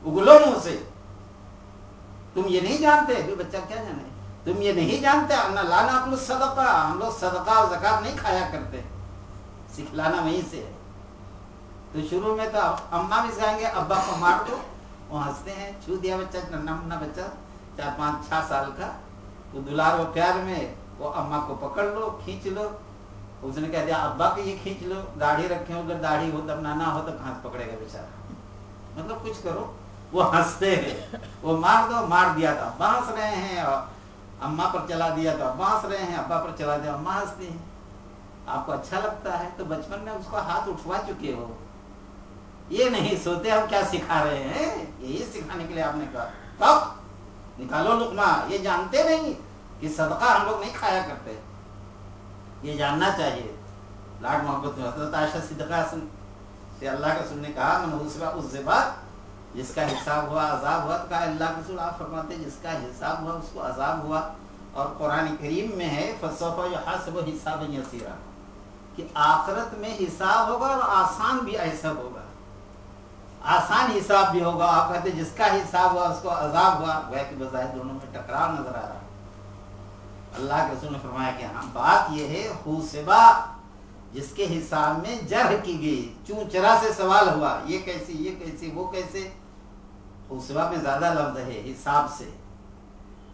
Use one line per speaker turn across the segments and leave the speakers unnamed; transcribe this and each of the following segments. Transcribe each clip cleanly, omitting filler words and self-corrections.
उगलो मुंह से। तुम ये नहीं जानते? भी बच्चा क्या जाने, तुम ये नहीं जानते ना लाना अपना सदका, हम लोग सदका और ज़कात नहीं खाया करते, सिखलाना वहीं से है। तो शुरू में तो अम्मा भी सिखाएंगे, अब्बा को मार दो, वो हंसते हैं। छू दिया बच्चा, नन्हा मुन्ना बच्चा 4-5-6 साल का, वो दुलार और प्यार में वो अम्मा को पकड़ लो, खींच लो। उसने कह दिया अब्बा को ये खींच लो, दाढ़ी रखे, अगर दाढ़ी हो तब नाना हो तो कहाँ से पकड़ेगा बेचारा, मतलब कुछ करो। वो हंसते हैं, वो मार दो, मार दिया तो अब्बा हंस रहे हैं, और अम्मा पर चला दिया तो अब्बा हंस रहे हैं, अब्बा पर चला दिया अम्मा हंसती हैं। आपको अच्छा लगता है तो बचपन में उसको हाथ उठवा चुके हो। ये नहीं सोते हम क्या सिखा रहे हैं, यही सिखाने के लिए आपने कहा कब निकालो लुकमा। ये जानते नहीं कि सदका हम लोग नहीं खाया करते, ये जानना चाहिए। लाड मोहब्बत में हज़रत आयशा सिद्दीक़ा से अल्लाह के रसूल ने कहा मन हुस्बा उससे बात, जिसका हिसाब हुआ अजाब हुआ। तो कहा अल्लाह के रसूल आप फरमाते जिसका हिसाब हुआ उसको अजाब हुआ। और कुरान करीम में है फसौफा युहासबु हिसाबन यसीरा, कि आखिरत में हिसाब होगा और आसान भी ऐसा होगा, आसान हिसाब भी होगा। आप कहते जिसका हिसाब हुआ उसको अजाब हुआ, वह कि बजाय दोनों में टकराव नजर आ रहा है। अल्लाह के रसूल ने फरमाया कि हाँ बात यह है हुस्बा, जिसके हिसाब में जरह की गई, चूचरा से सवाल हुआ, ये कैसे, ये कैसे, वो कैसे। हुस्बा में ज्यादा लफ्ज है हिसाब से,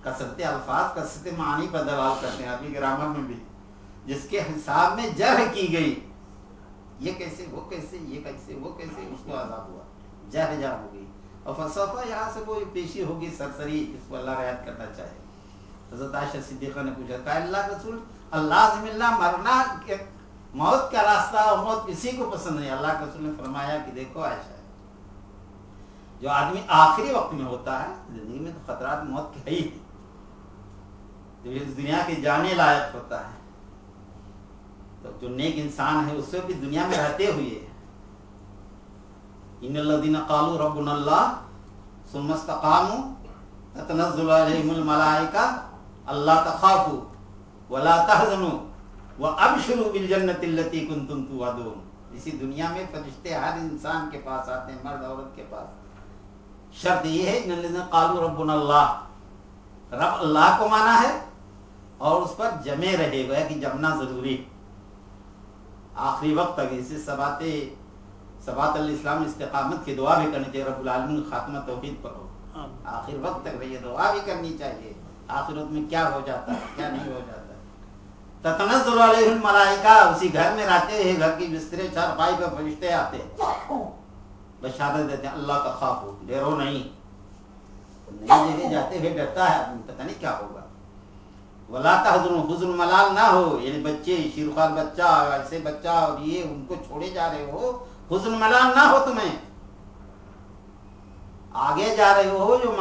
कसरत अल्फाज कसरत मानी पर दलाल करते हैं अरबी ग्रामर में भी। जिसके हिसाब में जरह की गई, ये कैसे, वो कैसे, ये कैसे, वो कैसे, उसको अजाब हुआ, जरह जा हो गई। और फलसफा यहाँ से वो पेशी होगी सरसरी, इसको अल्लाह रियायत करना चाहे। हज़रत आयशा सिद्दीक़ा ने पूछा कहा अल्लाह के रसूल अल्लाह से मिलना, मरना, मौत का रास्ता और मौत किसी को पसंद नहीं। अल्लाह के रसूल ने फरमाया कि देखो आयशा, जो आदमी आखिरी वक्त में होता है, जिंदगी में तो खतरात मौत के ही, जो इस दुनिया के जाने लायक होता है, तो जो नेक इंसान है उससे भी दुनिया में रहते हुए इन्नल्लज़ीना क़ालू रब्बुनल्लाह सुम्मा इस्तक़ामू ततनज़्ज़लु अलैहिमुल मलाइका अल्ला तख़ाफ़ू वला तहज़नू व अबशिरू बिल जन्नति अल्लती कुंतुम तुअदून। इसी दुनिया में फरिश्ते हर इंसान के पास आते हैं, मर्द औरत के पास। शर्त ये है इन्नल्लज़ीना क़ालू रब्बुनल्लाह, रब अल्लाह को माना है और उस पर जमे रहेगा कि जमना जरूरी आखिरी वक्त तक। इसे सबात अल इस्लाम इस्तिकामत की दुआ भी करनी चाहिए, रब्बुल आलमीन खात्मा तौहीद पर हो, आखिर वक्त तक ये दुआ भी करनी चाहिए। आखिरत में क्या हो जाता है, क्या नहीं हो जाता है। ततनज़्ज़लु अलैहिल मलाइका, उसी घर में रहते हैं, घर की बिस्तरे चारपाई पर फरिश्ते आते हैं, बशारत देते हैं अल्लाह का खाफू, डरो नहीं। नई जगह जाते हुए डरता है आदमी, पता नहीं क्या होगा। वला तहज़नु, हुज़्न मलाल ना हो, यानी बच्चे शीरखान बच्चा, ऐसे बच्चा और ये उनको छोड़े जा रहे हो, हुज़्न मलाल ना हो तुम्हें। आगे जा रहे हो जो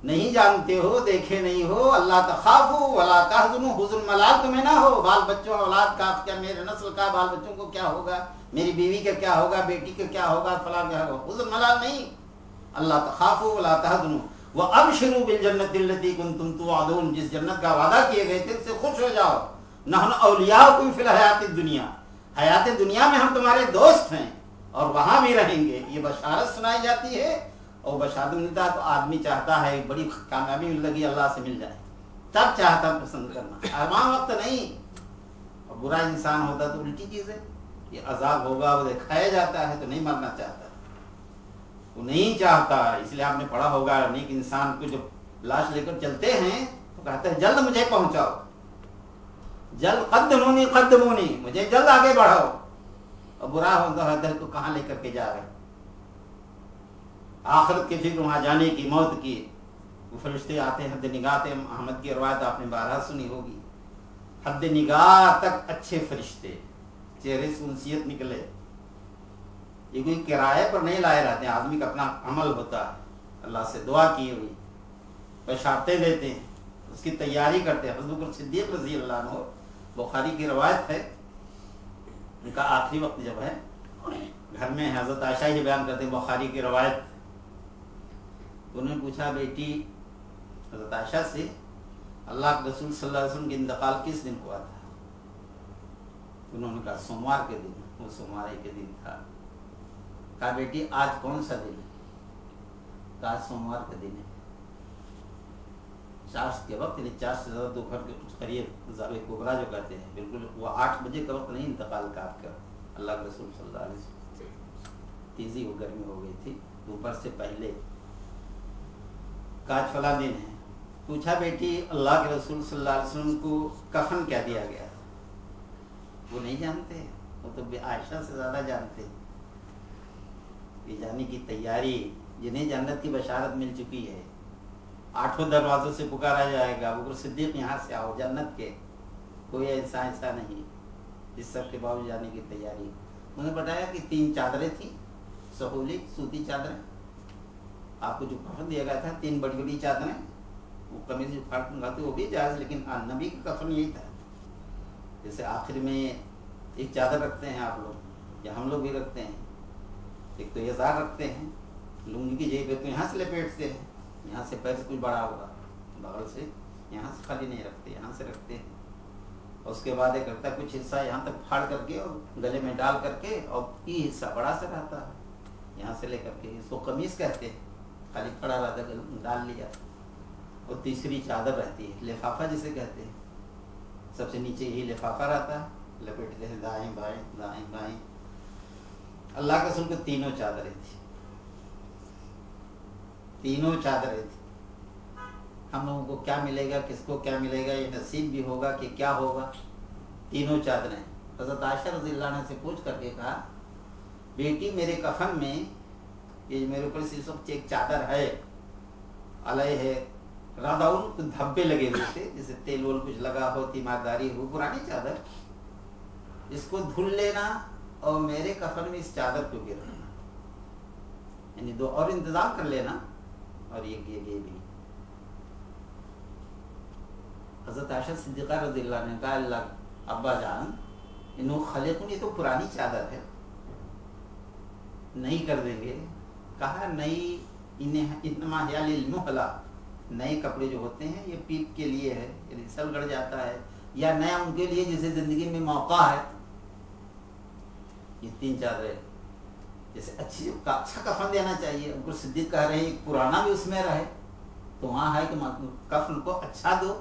नहीं जानते हो, देखे नहीं हो, अल्लाह तखाफू वला तहज़नु, हुज़्न मलाल तुम्हें ना हो। बाल बच्चों औलाद का क्या, मेरे नस्ल का बाल बच्चों को क्या होगा, मेरी बीवी का क्या होगा, बेटी का क्या होगा, फला क्या होगा, हुज़्न मलाल नहीं। अल्लाह तखाफू वला तहज़नु व अबशिरू बिल जन्नति अल्लती कुंतुम तुअदून, जिस जन्नत का वादा किए गए थे उससे खुश हो जाओ। नहनु औलियाउकुम फिल हयातिद दुनिया, हयात दुनिया में हम तुम्हारे दोस्त हैं और वहां भी रहेंगे। ये बशारत सुनाई जाती है, और बशारत मिलता है तो आदमी चाहता है बड़ी कामयाबी लगी अल्लाह से मिल जाए, तब चाहता पसंद करना, अरमान वक्त नहीं। और बुरा इंसान होता तो उल्टी चीज है, ये अजाब होगा, वो दिखाया जाता है तो नहीं मरना चाहता, वो नहीं चाहता। इसलिए आपने पढ़ा होगा नेक इंसान को जब लाश लेकर चलते हैं तो कहते हैं जल्द मुझे पहुंचाओ, जल्द कद्दमूनी कद्दमूनी, मुझे जल्द आगे बढ़ाओ। और बुरा होता है तो कहाँ लेकर के जा रहे, आखिरत की फिक्र, वहां जाने की, मौत की। वो फरिश्ते आते हैं, हद निगाह, अहमद की रवायत आपने 12 सुनी होगी, हद निगाह तक अच्छे फरिश्ते, चेहरे से उनसियत निकले। ये कोई किराए पर नहीं लाए रहते हैं, आदमी का अपना अमल होता है, अल्लाह से दुआ की हुई, बशारतें देते हैं, उसकी तैयारी करते हैं। हज़रत बकर सिद्दीक़ रज़ी अल्लाह अन्हु, बुखारी की रवायत है, उनका आखिरी वक्त जब है घर में, हज़रत आयशा ही बयान करते हैं बुखारी की रवायत। तो उन्होंने पूछा बेटी हज़रत आयशा से, अल्लाह के रसूल सल्लल्लाहु अलैहि वसल्लम का इंतकाल किस दिन हुआ था? उन्होंने कहा सोमवार के दिन, वो सोमवार के दिन था। कहा बेटी आज कौन सा दिन है? आज सोमवार का दिन है, चाश के वक्त, यानी चाश से ज़्यादा दोपहर के कुछ करीब ज़ावे कुबरा जो कहते हैं, बिल्कुल वो 8 बजे का वक्त नहीं इंतकाल का आपका। अल्लाह के रसूल सल्लल्लाहु अलैहि वसल्लम तेज़ी वो गर्मी हो गई थी दोपहर से पहले। आज फला दिन है, पूछा बेटी अल्लाह के रसूल सल्लल्लाहु अलैहि वसल्लम को कफन क्या दिया गया? वो नहीं जानते, वो तो आयशा से ज़्यादा जानते। ये जाने की तैयारी, जिन्हें जन्नत की बशारत मिल चुकी है, 8 दरवाजों से पुकारा जाएगा, वो सिद्दीक यहाँ से आओ जन्नत के, कोई ऐसा ऐसा नहीं। इस सब के बावजूद जाने की तैयारी। उन्होंने बताया कि 3 चादरें थी, सहूली सूती चादरें, आपको जो कफन दिया गया था 3 बड़ी बड़ी चादरें, वो कमीज जो फाड़ मंगाते वो भी जायज़, लेकिन नबी का कफन यही था। जैसे आखिर में एक चादर रखते हैं आप लोग, या हम लोग भी रखते हैं, एक तो यज़ार रखते हैं, लुंगी की जेब तो यहाँ से लपेटते हैं, यहाँ से पैर से कुछ बड़ा होगा, बगल से यहाँ से खाली नहीं रखते, यहाँ से रखते हैं। और उसके बाद एक करता कुछ हिस्सा यहाँ तक फाड़ करके और गले में डाल करके, और ये हिस्सा बड़ा सा रहता है, यहाँ से लेकर के, इसको कमीज कहते हैं, खाली खड़ा रहता डाल लिया। और तीसरी चादर रहती है, लिफाफा जिसे कहते हैं, सबसे नीचे यही लिफाफा रहता है, लपेटते हैं दाएं बाएं दाएं बाएं। अल्लाह के रसूल को तीनों चादरें थी, तीनों चादरें थी। हम लोगों को क्या मिलेगा, किसको क्या मिलेगा, ये नसीब भी होगा कि क्या होगा। तीनों चादरें हज़रत आयशा रज़ियल्लाहु अन्हा से पूछ करके कहा, बेटी मेरे कफन में ये मेरे ऊपर से इस वक्त एक चादर है, अलय है रादाउन, धब्बे लगे हुए थे, जैसे तेल वोल कुछ लगा हो, तीमारदारी हो, पुरानी चादर, इसको धुल लेना और मेरे कफन में इस चादर को गिराना, यानी 2 और इंतजाम कर लेना। और ये भी हज़रत आयशा सिद्दीक़ा रज़ियल्लाहु अन्हा ने कहा, अल्लाह अब्बा जान इन्हों खलीकुन, ये तो पुरानी चादर है, नहीं कर देंगे। कहा नहीं, इन्हें इतना हियालिल, नए कपड़े जो होते हैं ये पीप के लिए है, यदि सल गड़ जाता है, या नया उनके लिए जिसे जिंदगी में मौका है। ये 3 चादरें, जैसे अच्छी अच्छा कफन देना चाहिए, उनको सिद्दीक कह रहे हैं पुराना भी उसमें रहे, तो वहाँ है कि कफन को अच्छा दो,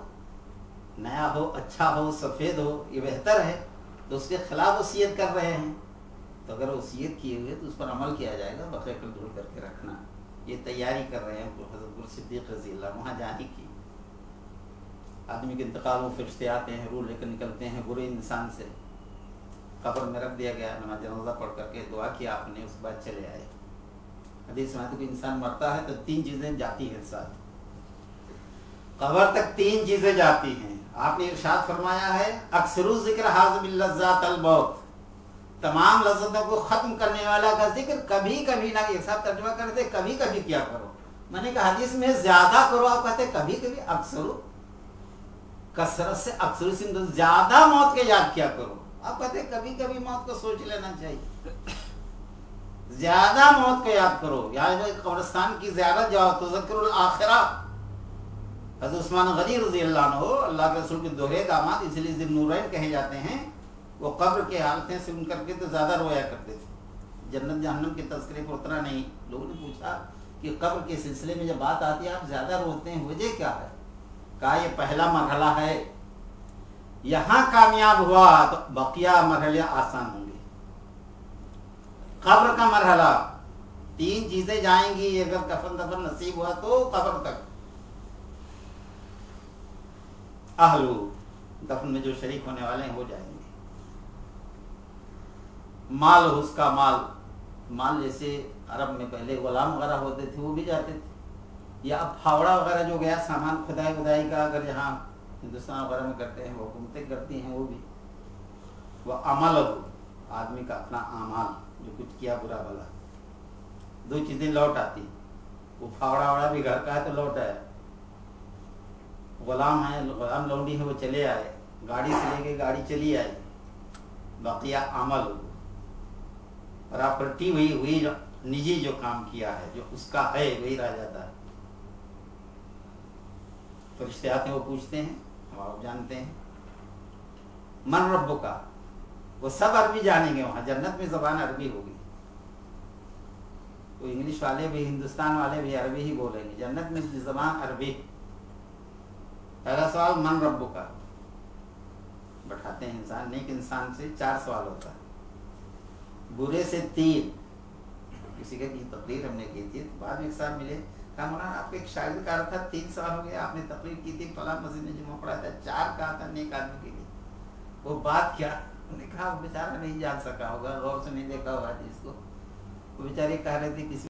नया हो, अच्छा हो, सफ़ेद हो, ये बेहतर है। तो उसके खिलाफ वसीयत कर रहे हैं, तो अगर वसीयत किए हुए तो उस पर अमल किया जाएगा, बग़ैर धुल करके रखना। ये तैयारी कर रहे हैं हज़रत सिद्दीक़ रज़ियल्लाहु अन्हु वहाँ जाने की। आदमी के इंतकाल में फरिश्ते आते हैं, रूह लेकर निकलते हैं बुरे इंसान से, कब्र में रख दिया गया, नमाज जनाज़ा पढ़ करके दुआ किया आपने, उसके बाद चले आए। हदीस में कोई इंसान मरता है तो 3 चीज़ें जाती हैं साथ, कब्र तक 3 चीज़ें जाती हैं। आपने इरशाद फरमाया है, अक्सरू ज़िक्र हाज़िमिल लज़्ज़ातिल मौत, तमाम लज़्ज़तों को ख़त्म करने वाला का जिक्र कभी कभी ना, एक साथ तर्जुमा करते कभी कभी किया करो। मैंने कहा हदीस में ज़्यादा करो, आप कहते कभी कभी, अक्सरू कसरत से, अक्सरू से ज़्यादा मौत के याद किया करो, आप कहते कभी कभी मौत को सोच लेना चाहिए, ज्यादा मौत को याद करो। यहाँ कब्रिस्तान की ज़ियारत जाओ तो ज़िक्रुल आखिरा, हज़रत उस्मान गनी रज़ियल्लाहु अन्हु अल्लाह के रसूल के दोहरे दामाद, इसलिए ज़िन्नूरैन कहे जाते हैं, वो कब्र के हालतें सुन करके तो ज़्यादा रोया करते थे, जन्नत जहन्नम के तज़किरे पर उतना नहीं। लोगों ने पूछा कि कब्र के सिलसिले में जब बात आती है आप ज़्यादा रोते हैं, वजह क्या है? कहा ये पहला मरहला है, यहाँ कामयाब हुआ तो बकिया मरहले आसान होंगे। कब्र का मरहला 3 चीज़ें जाएंगी, अगर कफन दफन नसीब हुआ तो कब्र तक। अहलू, दफन में जो शरीक होने वाले हैं वो जाएंगे। माल, उसका माल जैसे अरब में पहले गुलाम वगैरह होते थे वो भी जाते थे, या अब फावड़ा वगैरह जो गया सामान खुदाई का, अगर जहाँ हिंदुस्तान वगैरह में करते हैं वो हुकूमतें करती हैं, वो भी। वह अमल हो, आदमी का अपना अमाल जो कुछ किया बुरा भला, 2 चीज़ें लौट आती। वो फावड़ा वड़ा भी घर का है तो लौट आया, गुलाम है, गुलाम लौंडी है, वो चले आए, गाड़ी से लेके गाड़ी चली आई, बकिया अमल हो, प्रॉपर्टी वही हुई, निजी जो काम किया है जो उसका है वही रह जाता है। फरिश्ते आते हैं, वो पूछते हैं, हम आप जानते हैं, मन रब्बु का, वो सब अरबी जानेंगे, वहां जन्नत में ज़बान अरबी होगी। तो इंग्लिश वाले भी, हिंदुस्तान वाले भी अरबी ही बोलेंगे। जन्नत में ज़बान अरबी। पहला सवाल मन रब्बु का बैठाते हैं इंसान, नेक इंसान से 4 सवाल होता है, बुरे से 3। किसी की तकरीर हमने की थी, तो बाद में एक साहब मिले, कहा मौलाना आपके एक शागिर्द का था 3 सवाल हो गया, आपने तकरीर की थी, फला मस्जिद में जुम्मा पढ़ाया था, 4 कहा था नेक आदमी के लिए, वो बात क्या? उन्होंने कहा बेचारा नहीं जान सका होगा, गौर से नहीं देखा होगा जिसको। वो बेचारे कह रहे थे किसी